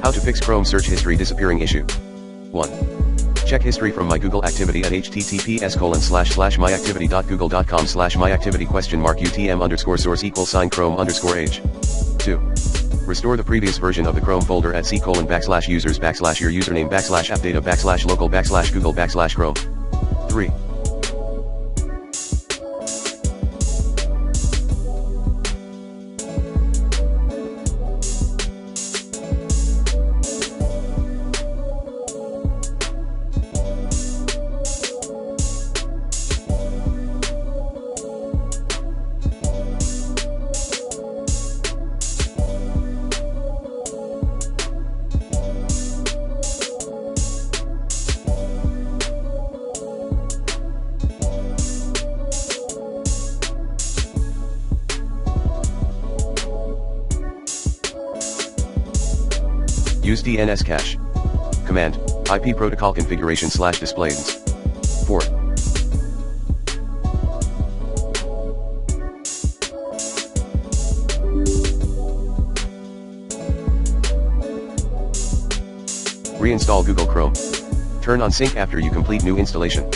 How to fix Chrome search history disappearing issue. 1. Check history from my Google activity at https://myactivity.google.com/myactivity?utm_source=Chrome_age. 2. Restore the previous version of the Chrome folder at c:\users\your username/appdata/local/google/Chrome. 3. Use DNS cache. Command, IP protocol configuration/displays. 4. Reinstall Google Chrome. Turn on sync after you complete new installation.